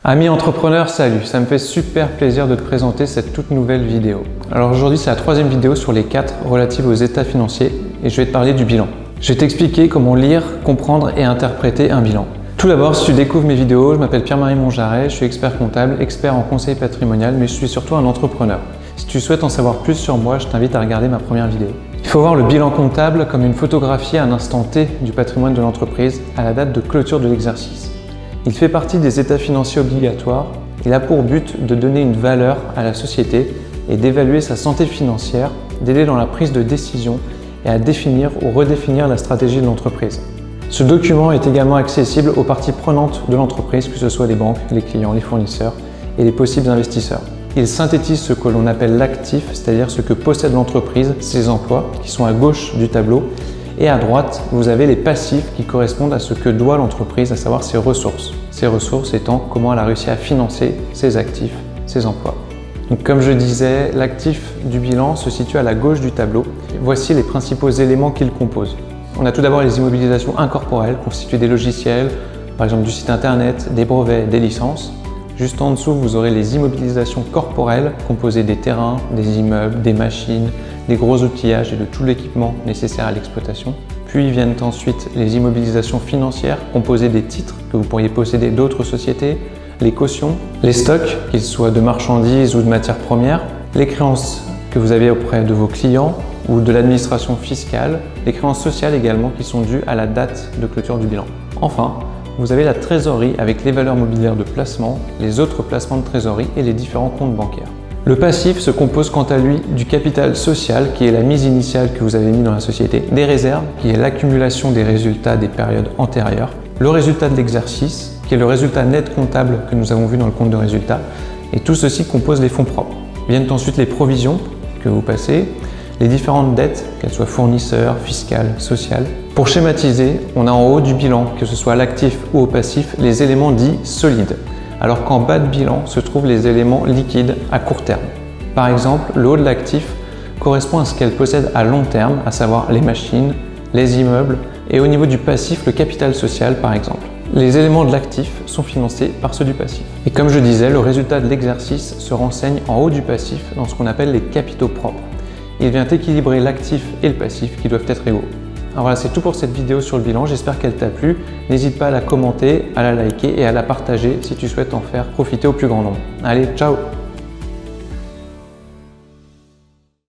Amis entrepreneurs, salut! Ça me fait super plaisir de te présenter cette toute nouvelle vidéo. Alors aujourd'hui, c'est la troisième vidéo sur les 4 relatives aux états financiers et je vais te parler du bilan. Je vais t'expliquer comment lire, comprendre et interpréter un bilan. Tout d'abord, si tu découvres mes vidéos, je m'appelle Pierre-Marie Monjaret, je suis expert comptable, expert en conseil patrimonial, mais je suis surtout un entrepreneur. Si tu souhaites en savoir plus sur moi, je t'invite à regarder ma première vidéo. Il faut voir le bilan comptable comme une photographie à un instant T du patrimoine de l'entreprise à la date de clôture de l'exercice. Il fait partie des états financiers obligatoires. Il a pour but de donner une valeur à la société et d'évaluer sa santé financière, d'aider dans la prise de décision et à définir ou redéfinir la stratégie de l'entreprise. Ce document est également accessible aux parties prenantes de l'entreprise, que ce soit les banques, les clients, les fournisseurs et les possibles investisseurs. Il synthétise ce que l'on appelle l'actif, c'est-à-dire ce que possède l'entreprise, ses emplois, qui sont à gauche du tableau. Et à droite, vous avez les passifs qui correspondent à ce que doit l'entreprise, à savoir ses ressources. Ces ressources étant comment elle a réussi à financer ses actifs, ses emplois. Donc, comme je disais, l'actif du bilan se situe à la gauche du tableau. Voici les principaux éléments qui le composent. On a tout d'abord les immobilisations incorporelles, constituées des logiciels, par exemple du site internet, des brevets, des licences. Juste en dessous, vous aurez les immobilisations corporelles, composées des terrains, des immeubles, des machines, des gros outillages et de tout l'équipement nécessaire à l'exploitation. Puis viennent ensuite les immobilisations financières, composées des titres que vous pourriez posséder d'autres sociétés, les cautions, les stocks, qu'ils soient de marchandises ou de matières premières, les créances que vous avez auprès de vos clients ou de l'administration fiscale, les créances sociales également qui sont dues à la date de clôture du bilan. Enfin, vous avez la trésorerie avec les valeurs mobilières de placement, les autres placements de trésorerie et les différents comptes bancaires. Le passif se compose quant à lui du capital social qui est la mise initiale que vous avez mis dans la société, des réserves qui est l'accumulation des résultats des périodes antérieures, le résultat de l'exercice qui est le résultat net comptable que nous avons vu dans le compte de résultat et tout ceci compose les fonds propres. Viennent ensuite les provisions que vous passez, les différentes dettes, qu'elles soient fournisseurs, fiscales, sociales. Pour schématiser, on a en haut du bilan, que ce soit à l'actif ou au passif, les éléments dits solides, alors qu'en bas de bilan se trouvent les éléments liquides à court terme. Par exemple, le haut de l'actif correspond à ce qu'elle possède à long terme, à savoir les machines, les immeubles, et au niveau du passif, le capital social par exemple. Les éléments de l'actif sont financés par ceux du passif. Et comme je disais, le résultat de l'exercice se renseigne en haut du passif dans ce qu'on appelle les capitaux propres. Il vient équilibrer l'actif et le passif qui doivent être égaux. Alors voilà, c'est tout pour cette vidéo sur le bilan, j'espère qu'elle t'a plu. N'hésite pas à la commenter, à la liker et à la partager si tu souhaites en faire profiter au plus grand nombre. Allez, ciao!